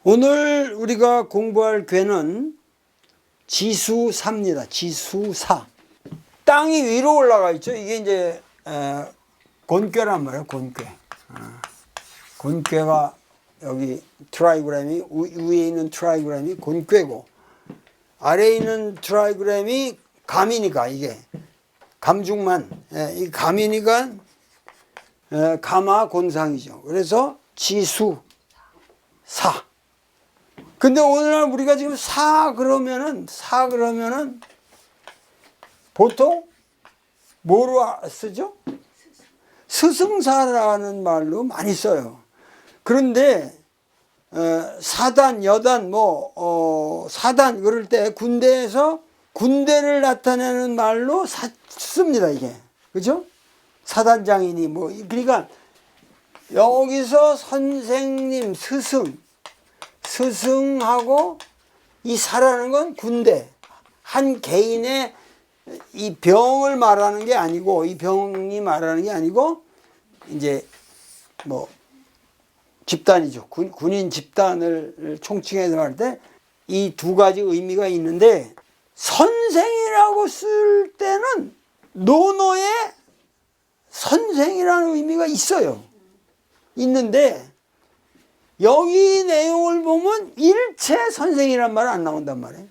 오늘 우리가 공부할 궤는 지수4입니다. 지수4. 땅이 위로 올라가 있죠. 이게 이제 곤궤란 말이에요. 곤궤. 곤궤가 여기 트라이그램이 위에 있는 트라이그램이 곤궤고 아래에 있는 트라이그램이 감이니까 이게 감중만 이 감이니까 감화곤상이죠. 그래서 지수4. 근데 오늘날 우리가 지금 사 그러면은 보통 뭐로 쓰죠? 스승사라는 말로 많이 써요. 그런데 사단, 여단, 사단 그럴 때 군대에서 군대를 나타내는 말로 씁니다. 이게 그죠? 사단장이니 그러니까 여기서 선생님, 스승하고 이 사라는 건 군대, 한 개인의 이 병을 말하는 게 아니고, 이 병이 말하는 게 아니고, 이제 집단이죠. 군인 집단을 총칭해서 할 때 이 두 가지 의미가 있는데, 선생이라고 쓸 때는 논어에 선생이라는 의미가 있어요. 있는데, 여기 내용을 보면 일체 선생이란 말은 안 나온단 말이에요.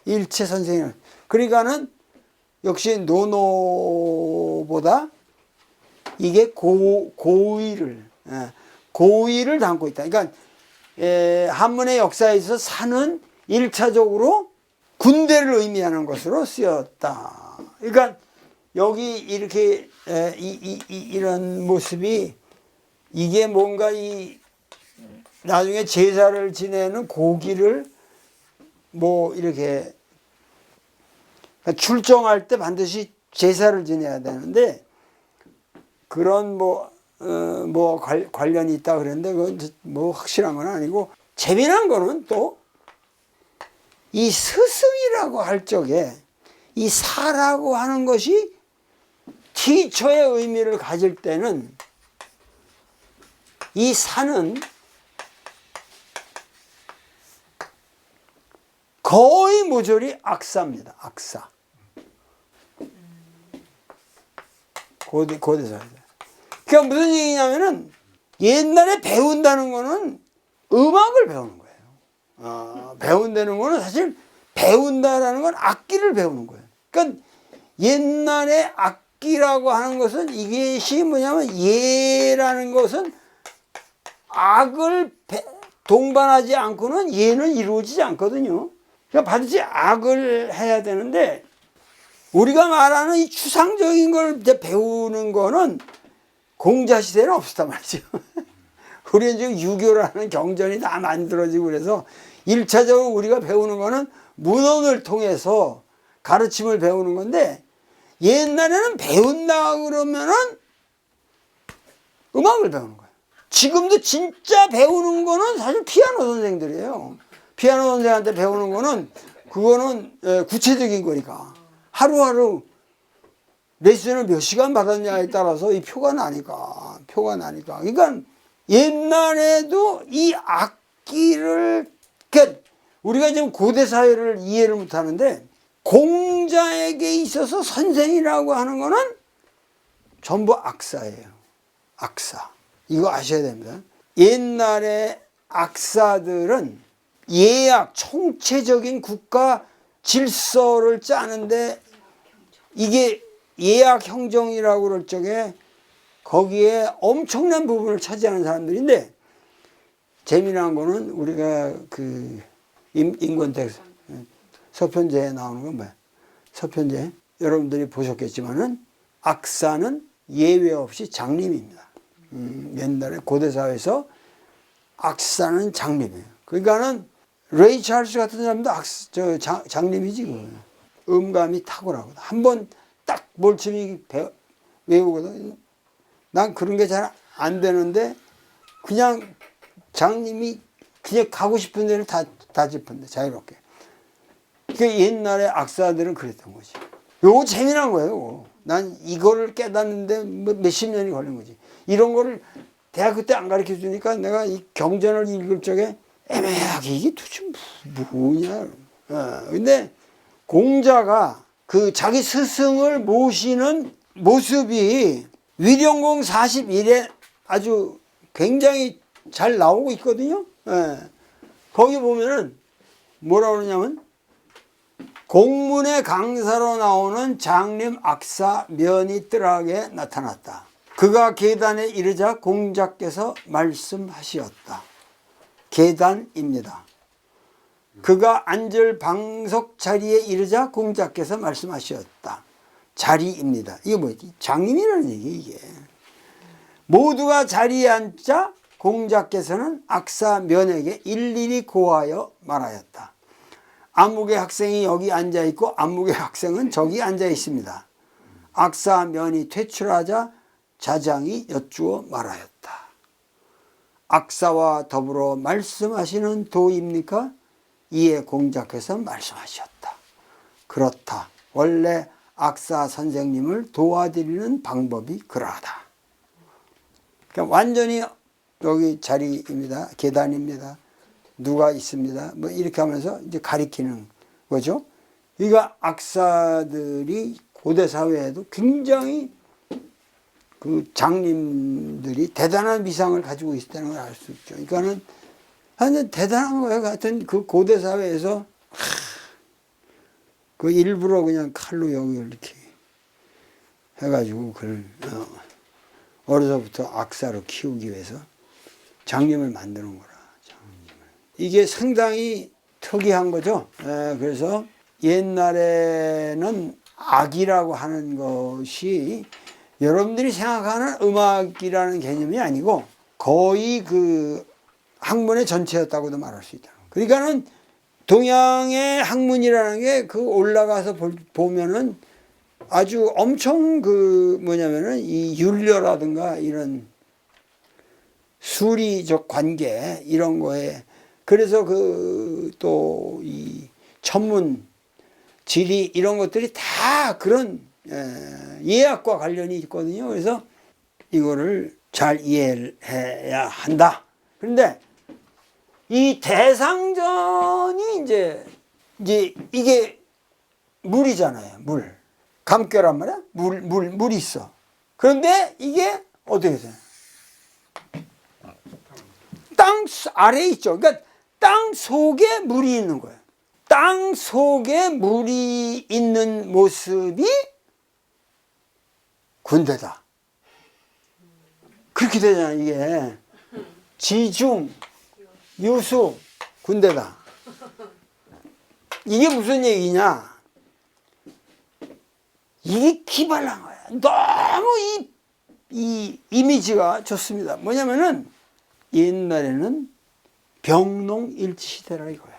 일체 선생이란. 그러니까는 역시 논어보다 이게 고의를 담고 있다. 그러니까 한문의 역사에 있어서 사는 1차적으로 군대를 의미하는 것으로 쓰였다. 그러니까 여기 이렇게 이런 모습이 이게 뭔가 나중에 제사를 지내는 고기를 이렇게 출정할 때 반드시 제사를 지내야 되는데 그런 관련이 있다 그랬는데 그건 확실한 건 아니고 재미난 거는 또 이 스승이라고 할 적에 이 사라고 하는 것이 티처의 의미를 가질 때는 이 사는 거의 모조리 악사입니다. 악사. 고대사. 그러니까 무슨 얘기냐면은 옛날에 배운다는 거는 음악을 배우는 거예요. 배운다는 거는 사실 배운다라는 건 악기를 배우는 거예요. 그러니까 옛날에 악기라고 하는 것은 이것이 뭐냐면 예라는 것은 악을 동반하지 않고는 예는 이루어지지 않거든요. 그러니까 반드시 악을 해야 되는데 우리가 말하는 이 추상적인 걸 이제 배우는 거는 공자시대는 없었단 말이죠. 우리는 지금 유교라는 경전이 다 만들어지고 그래서 1차적으로 우리가 배우는 거는 문헌을 통해서 가르침을 배우는 건데 옛날에는 배운다 그러면은 음악을 배우는 거예요. 지금도 진짜 배우는 거는 사실 피아노 선생들이에요. 피아노 선생한테 배우는 거는 그거는 구체적인 거니까 하루하루 레슨을 몇 시간 받았냐에 따라서 이 표가 나니까 그러니까 옛날에도 이 악기를 그러니까 우리가 지금 고대 사회를 이해를 못하는데 공자에게 있어서 선생이라고 하는 거는 전부 악사예요. 악사. 이거 아셔야 됩니다. 옛날에 악사들은 예약, 총체적인 국가 질서를 짜는데 이게 예약 형정이라고 그럴 적에 거기에 엄청난 부분을 차지하는 사람들인데 재미난 거는 우리가 인권택 서편제에 나오는 건 뭐야? 서편제 여러분들이 보셨겠지만은 악사는 예외 없이 장림입니다. 옛날에 고대사회에서 악사는 장림이에요. 그러니까는 레이 찰스 같은 사람도 장림이지 그. 음감이 탁월하거든. 한번 딱 몰침이 외우거든. 난 그런 게 잘 안 되는데 그냥 장님이 그냥 가고 싶은 데를 다 짚은데 자유롭게. 그 옛날에 악사들은 그랬던 거지. 요거 재미난 거예요. 난 이거를 깨닫는데 몇십 년이 걸린 거지. 이런 거를 대학교 때 안 가르쳐 주니까 내가 이 경전을 읽을 적에 애매하게 이게 도대체 뭐냐. 근데 공자가 그 자기 스승을 모시는 모습이 위령공 41에 아주 굉장히 잘 나오고 있거든요. 거기 보면은 뭐라고 그러냐면 공문의 강사로 나오는 장림 악사 면이 뜰하게 나타났다. 그가 계단에 이르자 공자께서 말씀하시었다. 계단입니다. 그가 앉을 방석 자리에 이르자 공자께서 말씀하셨다. 자리입니다. 이게 뭐지? 장님이라는 얘기 이게. 모두가 자리에 앉자 공자께서는 악사면에게 일일이 고하여 말하였다. 안목의 학생이 여기 앉아 있고 안목의 학생은 저기 앉아 있습니다. 악사면이 퇴출하자 자장이 여쭈어 말하였다. 악사와 더불어 말씀하시는 도입니까? 이에 공자께서 말씀하셨다. 그렇다. 원래 악사 선생님을 도와드리는 방법이 그러하다. 그러니까 완전히 여기 자리입니다. 계단입니다. 누가 있습니다. 뭐 이렇게 하면서 이제 가리키는 거죠. 그러니까 악사들이 고대 사회에도 굉장히 그 장님들이 대단한 위상을 가지고 있다는 걸 알 수 있죠. 그러니까는 완전 대단한 거예요. 하여튼 그 고대 사회에서 그 일부러 그냥 칼로 여기를 이렇게 해가지고 그걸 어려서부터 악사로 키우기 위해서 장님을 만드는 거라. 이게 상당히 특이한 거죠. 그래서 옛날에는 악이라고 하는 것이 여러분들이 생각하는 음악이라는 개념이 아니고 거의 그 학문의 전체였다고도 말할 수 있다. 그러니까는 동양의 학문이라는 게 그 올라가서 보면은 아주 엄청 그 뭐냐면은 이 율려라든가 이런 수리적 관계 이런 거에 그래서 그 또 이 천문 지리 이런 것들이 다 그런 예학과 관련이 있거든요. 그래서 이거를 잘 이해를 해야 한다. 그런데 이 대상전이 이제 이게 물이잖아요. 물. 감결란 말이야. 물이 있어. 그런데 이게 어떻게 돼요? 땅 아래에 있죠. 그러니까 땅 속에 물이 있는 거예요. 땅 속에 물이 있는 모습이 군대다. 그렇게 되잖아요. 이게 지중, 유수, 군대다. 이게 무슨 얘기냐? 이게 기발한 거야. 너무 이 이미지가 좋습니다. 뭐냐면은 옛날에는 병농일치 시대라 이거야.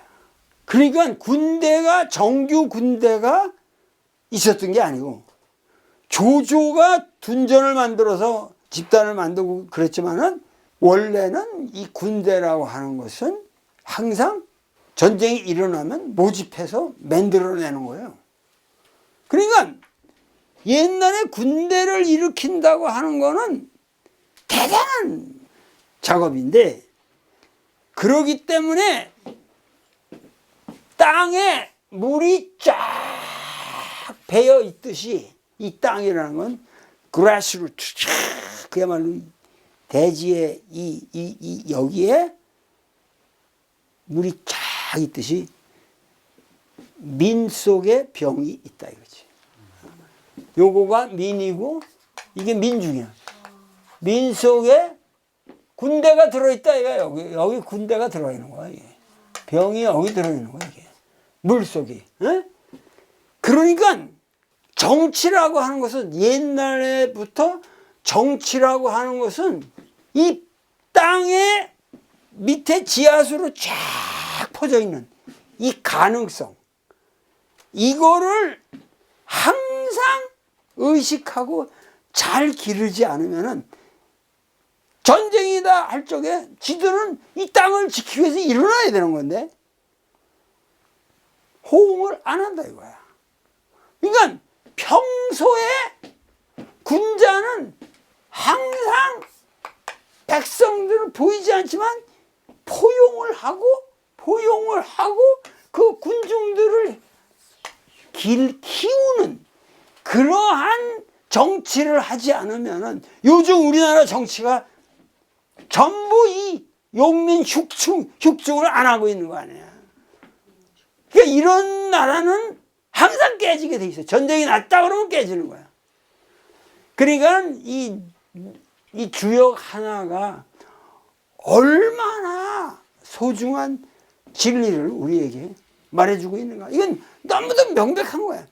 그러니까 군대가 정규 군대가 있었던 게 아니고 조조가 둔전을 만들어서 집단을 만들고 그랬지만은 원래는 이 군대라고 하는 것은 항상 전쟁이 일어나면 모집해서 만들어내는 거예요. 그러니까 옛날에 군대를 일으킨다고 하는 거는 대단한 작업인데 그러기 때문에 땅에 물이 쫙 배어 있듯이 이 땅이라는 건 그라스루트 그야말로 대지에 여기에 물이 쫙 있듯이 민 속에 병이 있다 이거지. 요거가 민이고 이게 민중이야. 민 속에 군대가 들어있다 이거야. 여기 군대가 들어있는 거야 이게. 병이 여기 들어있는 거야 이게. 물 속에. 그러니까 정치라고 하는 것은 옛날부터 정치라고 하는 것은 이 땅의 밑에 지하수로 쫙 퍼져 있는 이 가능성 이거를 항상 의식하고 잘 기르지 않으면은 전쟁이다 할 적에 지들은 이 땅을 지키기 위해서 일어나야 되는 건데 호응을 안 한다 이거야. 그러니까 평소에 군자는 항상 백성들은 보이지 않지만 포용을 하고 포용을 하고 그 군중들을 키우는 그러한 정치를 하지 않으면은 요즘 우리나라 정치가 전부 이 용민 흉충을 안 하고 있는 거 아니야. 그러니까 이런 나라는 항상 깨지게 돼 있어. 전쟁이 났다 그러면 깨지는 거야. 그러니까 이 주역 하나가 얼마나 소중한 진리를 우리에게 말해주고 있는가. 이건 너무도 명백한 거야.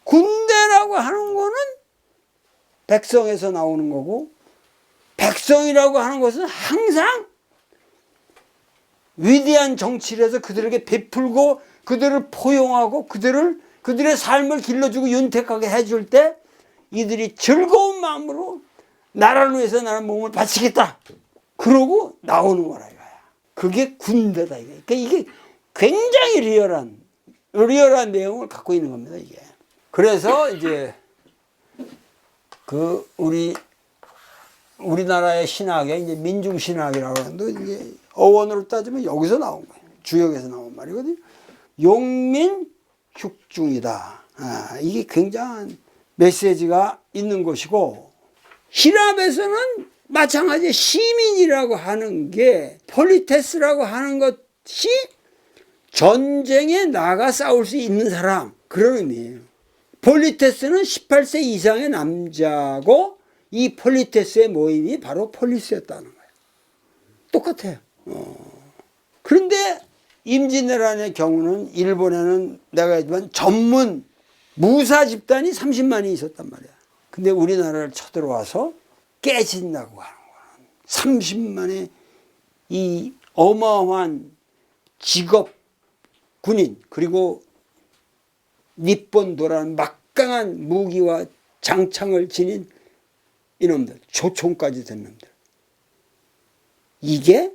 군대라고 하는 거는 백성에서 나오는 거고, 백성이라고 하는 것은 항상 위대한 정치를 해서 그들에게 베풀고 그들을 포용하고 그들의 삶을 길러주고 윤택하게 해줄 때 이들이 즐거운 마음으로 나라를 위해서 나는 몸을 바치겠다 그러고 나오는 거라 이거야. 그게 군대다 이거. 그러니까 이게 굉장히 리얼한 내용을 갖고 있는 겁니다 이게. 그래서 이제 그 우리나라의 신학에 이제 민중신학이라고 하는데 이게 어원으로 따지면 여기서 나온 거예요. 주역에서 나온 말이거든요. 용민육중이다. 이게 굉장한 메시지가 있는 것이고, 히랍에서는 마찬가지 시민이라고 하는 게 폴리테스라고 하는 것이 전쟁에 나가 싸울 수 있는 사람, 그런 의미예요. 폴리테스는 18세 이상의 남자고 이 폴리테스의 모임이 바로 폴리스였다는 거예요. 똑같아요. 그런데 임진왜란의 경우는 일본에는 내가 했지만 전문 무사 집단이 30만이 있었단 말이야. 근데 우리나라를 쳐들어와서 깨진다고 하는 거는 30만의 이 어마어마한 직업 군인 그리고 니폰도라는 막강한 무기와 장창을 지닌 이놈들, 조총까지 된 놈들. 이게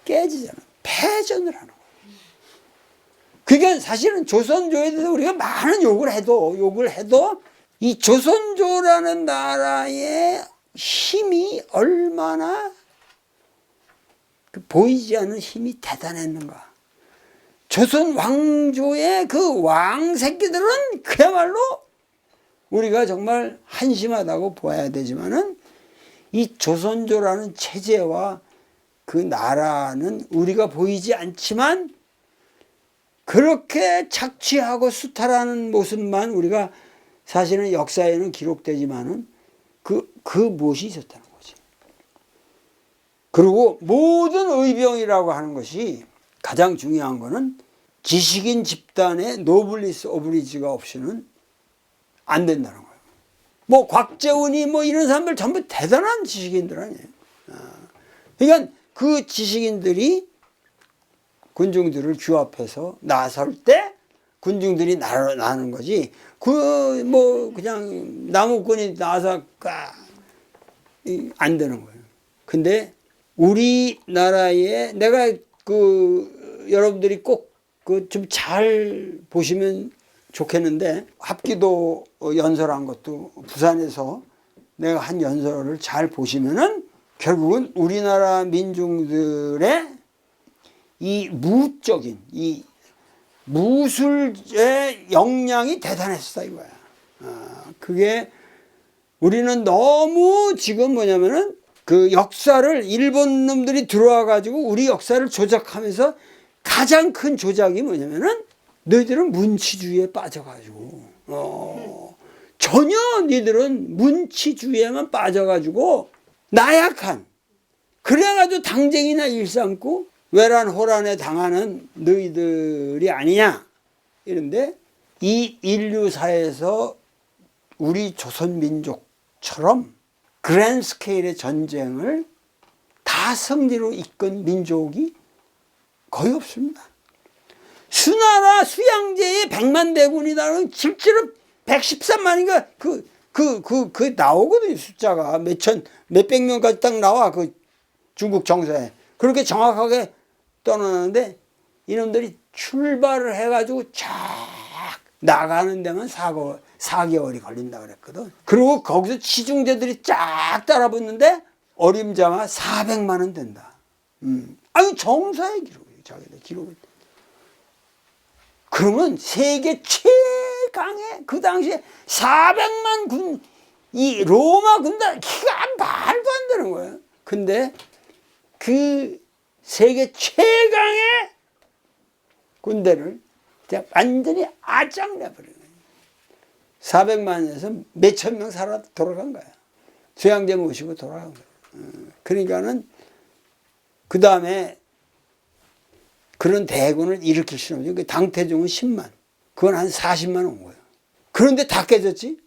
깨지잖아. 패전을 하는 거예요. 그게 사실은 조선조에 대해서 우리가 많은 욕을 해도 이 조선조라는 나라의 힘이 얼마나 보이지 않는 힘이 대단했는가. 조선 왕조의 그 왕 새끼들은 그야말로 우리가 정말 한심하다고 보아야 되지만은 이 조선조라는 체제와 그 나라는 우리가 보이지 않지만 그렇게 착취하고 수탈하는 모습만 우리가 사실은 역사에는 기록되지만은 그 무엇이 있었다는 거지. 그리고 모든 의병이라고 하는 것이 가장 중요한 거는 지식인 집단의 노블리스 오브리지가 없이는 안 된다는 거예요. 뭐 곽재훈이 뭐 이런 사람들 전부 대단한 지식인들 아니에요. 그러니까 그 지식인들이 군중들을 규합해서 나설 때 군중들이 나는 거지. 그 뭐 그냥 나무꾼이 나서 안 되는 거예요. 근데 우리나라에 내가 여러분들이 꼭 좀 잘 보시면 좋겠는데, 합기도 연설한 것도 부산에서 내가 한 연설을 잘 보시면은 결국은 우리나라 민중들의 이 무적인 이 무술의 역량이 대단했어 이거야. 그게 우리는 너무 지금 뭐냐면은 그 역사를 일본 놈들이 들어와 가지고 우리 역사를 조작하면서 가장 큰 조작이 뭐냐면은 너희들은 문치주의에 빠져가지고 전혀 너희들은 문치주의에만 빠져가지고 나약한, 그래가지고 당쟁이나 일삼고 외란호란에 당하는 너희들이 아니냐 이런데, 이 인류사에서 우리 조선민족처럼 그랜 스케일의 전쟁을 다 승리로 이끈 민족이 거의 없습니다. 수나라 수양제의 100만 대군이다는 실제로 113만인가 그 나오거든요. 숫자가 몇백 명까지 딱 나와. 그 중국 정서에 그렇게 정확하게 떠나는데 이놈들이 출발을 해가지고 쫙 나가는 데만 4개월이 걸린다 그랬거든. 그리고 거기서 치중제들이 쫙 따라붙는데 어림잡아 400만 원 된다. 아니 정사의 기록이에요. 자기들 기록은. 그러면 세계 최강의 그 당시에 400만 군, 이 로마 군단 기가 말도 안 되는 거예요. 근데 그 세계 최강의 군대를 완전히 아작내버린 거예요. 400만에서 몇천 명 살아 돌아간 거야. 수양제 모시고 돌아간 거예요. 그러니까는 그 다음에 그런 대군을 일으킬 수는 없죠. 당태종은 10만. 그건 한 40만 온 거예요. 그런데 다 깨졌지?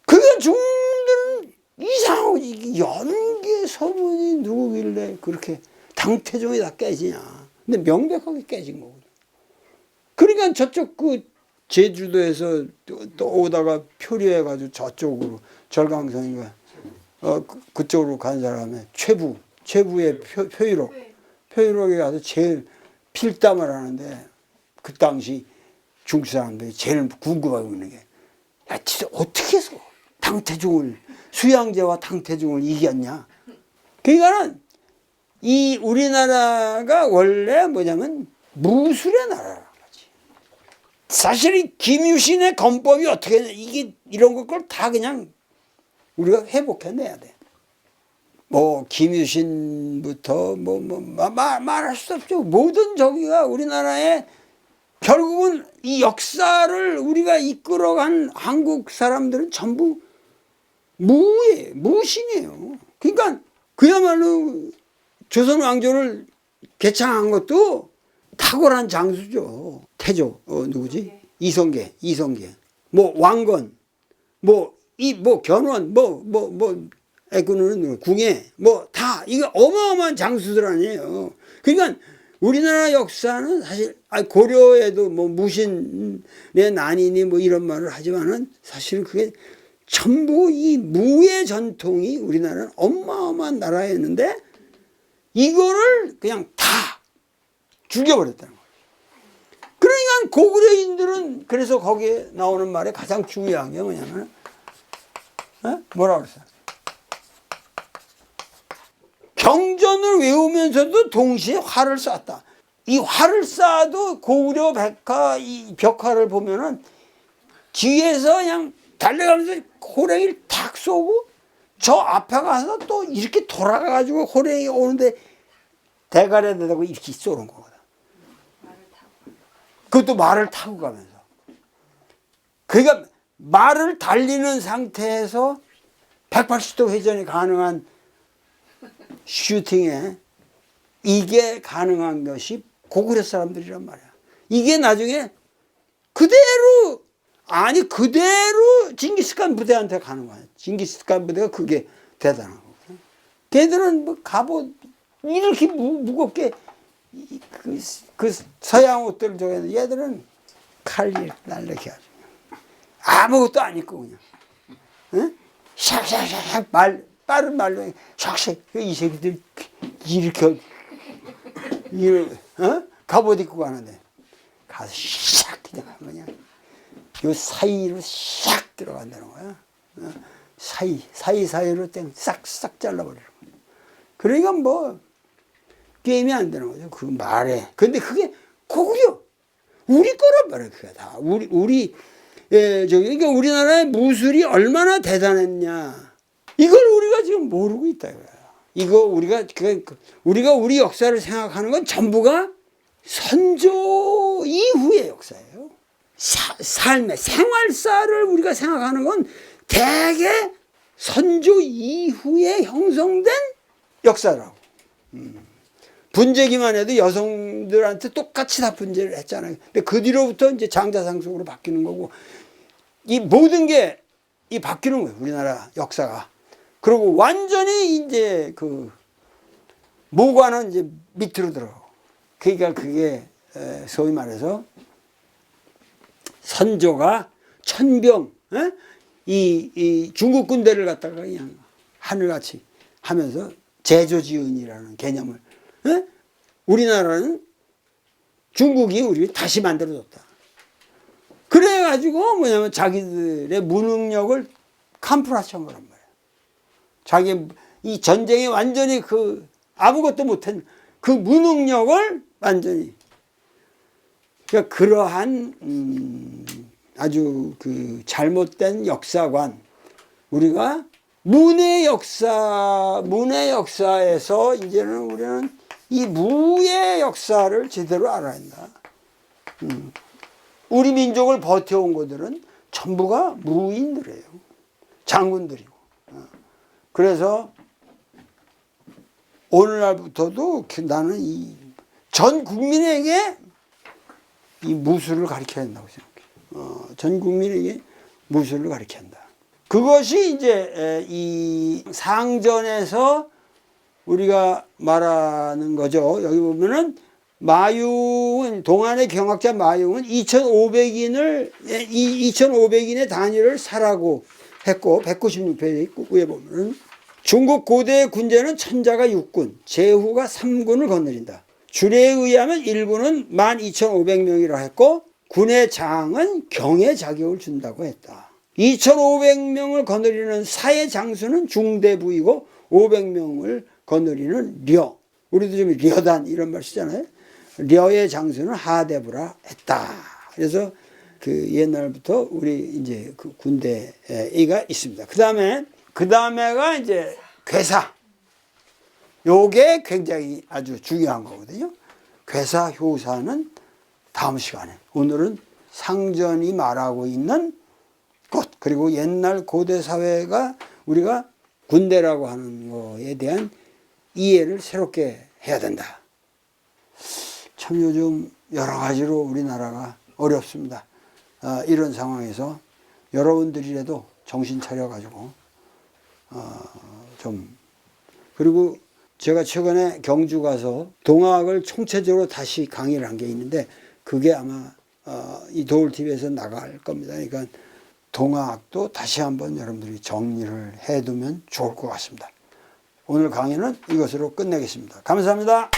그게 중들은 이상하고 연계 서문이 누구길래 그렇게 당태종이 다 깨지냐. 근데 명백하게 깨진 거거든. 그러니까 저쪽 그 제주도에서 또 오다가 표류해가지고 저쪽으로 절강성인가 그쪽으로 간 사람의 최부의 표유록에 가서 제일 필담을 하는데 그 당시 중국 사람들이 제일 궁금하고 있는 게 야 진짜 어떻게 해서 당태종을 수양제와 당태종을 이겼냐. 그러니까는 이 우리나라가 원래 뭐냐면 무술의 나라라는 거지. 사실 이 김유신의 건법이 어떻게 했냐 이게 이런 걸 다 그냥 우리가 회복해내야 돼. 뭐 김유신부터 말할 수 없죠. 모든 저기가 우리나라의 결국은 이 역사를 우리가 이끌어간 한국 사람들은 전부 무신이에요. 그러니까 그야말로 조선 왕조를 개창한 것도 탁월한 장수죠. 태조 누구지? 이성계 뭐 왕건 뭐 견원 애꾸는 궁예 뭐 다 이거 어마어마한 장수들 아니에요. 그러니까 우리나라 역사는 사실 고려에도 뭐 무신의 난이니 뭐 이런 말을 하지만은 사실은 그게 전부 이 무의 전통이 우리나라는 어마어마한 나라였는데 이거를 그냥 다 죽여버렸다는 거예요. 그러니까 고구려인들은 그래서 거기에 나오는 말에 가장 중요한 게 뭐냐면 뭐라고 그랬어요? 경전을 외우면서도 동시에 활을 쐈다. 이 활을 쏴도 고구려 백화 이 벽화를 보면은 뒤에서 그냥 달려가면서 호랭이를 탁 쏘고 저 앞에 가서 또 이렇게 돌아가가지고 호랭이 오는데 대가리에 대고 이렇게 쏘는 거거든. 그것도 말을 타고 가면서. 그러니까 말을 달리는 상태에서 180도 회전이 가능한 슈팅에 이게 가능한 것이 고구려 사람들이란 말이야. 이게 나중에 그대로 징기스칸 부대한테 가는 거야. 징기스칸 부대가 그게 대단한 거거든. 걔들은 뭐 갑옷 이렇게 무겁게 그 서양 옷들을 저기는 얘들은 칼 날려게 하죠. 아무것도 안 입고 그냥 샥샥샥 빠른 말로 샥샥 이 새끼들 이렇게 갑옷 입고 가는데 가서 샥 그냥 요 사이로 샥 들어간다는 거야. 사이로 싹싹 잘라버리는 거야. 그러니까 뭐 게임이 안 되는 거죠. 그 말에. 근데 그게 고구려 우리 거란 말이야. 그게 다 그러니까 우리나라의 무술이 얼마나 대단했냐. 이걸 우리가 지금 모르고 있다 이거야. 이거 우리가 우리 역사를 생각하는 건 전부가 선조 이후의 역사예요. 삶의 생활사를 우리가 생각하는 건 대개 선조 이후에 형성된 역사라고. 분재기만 해도 여성들한테 똑같이 다 분재를 했잖아요. 근데 그 뒤로부터 이제 장자상속으로 바뀌는 거고, 이 모든 게 바뀌는 거예요. 우리나라 역사가. 그리고 완전히 이제 그 모관은 이제 밑으로 들어가고. 그러니까 그게 소위 말해서 선조가 천병, 이 중국 군대를 갖다가 그냥 하늘같이 하면서 제조지은이라는 개념을, 우리나라는 중국이 우리 다시 만들어줬다. 그래가지고 뭐냐면 자기들의 무능력을 캄프라치한 거란 말이야. 자기 이 전쟁에 완전히 아무것도 못한 그 무능력을 완전히 그러니까 그러한 아주 그 잘못된 역사관 우리가 문의 역사에서 이제는 우리는 이 무의 역사를 제대로 알아야 한다. 우리 민족을 버텨온 것들은 전부가 무인들이에요. 장군들이고. 그래서 오늘날부터도 나는 이 전 국민에게 이 무술을 가르쳐야 한다고 생각해요. 전 국민에게 무술을 가르쳐야 한다. 그것이 이제 이 상전에서 우리가 말하는 거죠. 여기 보면은 마융은 동안의 경학자 마융은 2,500인의 단위를 사라고 했고 196페이지 위에 보면은 중국 고대의 군제는 천자가 6군, 제후가 3군을 거느린다. 줄에 의하면 1군은 12,500명이라 했고 군의 장은 경의 자격을 준다고 했다. 2,500명을 거느리는 사의 장수는 중대부이고 500명을 거느리는 려. 우리도 좀 려단 이런 말 쓰잖아요. 려의 장수는 하대부라 했다. 그래서 그 옛날부터 우리 이제 그 군대가 있습니다. 그 다음에가 이제 괴사. 요게 굉장히 아주 중요한 거거든요. 괴사 효사는 다음 시간에. 오늘은 상전이 말하고 있는 것, 그리고 옛날 고대 사회가 우리가 군대라고 하는 거에 대한 이해를 새롭게 해야 된다. 참 요즘 여러 가지로 우리나라가 어렵습니다. 이런 상황에서 여러분들이라도 정신 차려가지고 그리고 제가 최근에 경주 가서 동학을 총체적으로 다시 강의를 한 게 있는데 그게 아마 이 도울TV에서 나갈 겁니다. 그러니까 동학도 다시 한번 여러분들이 정리를 해두면 좋을 것 같습니다. 오늘 강의는 이것으로 끝내겠습니다. 감사합니다.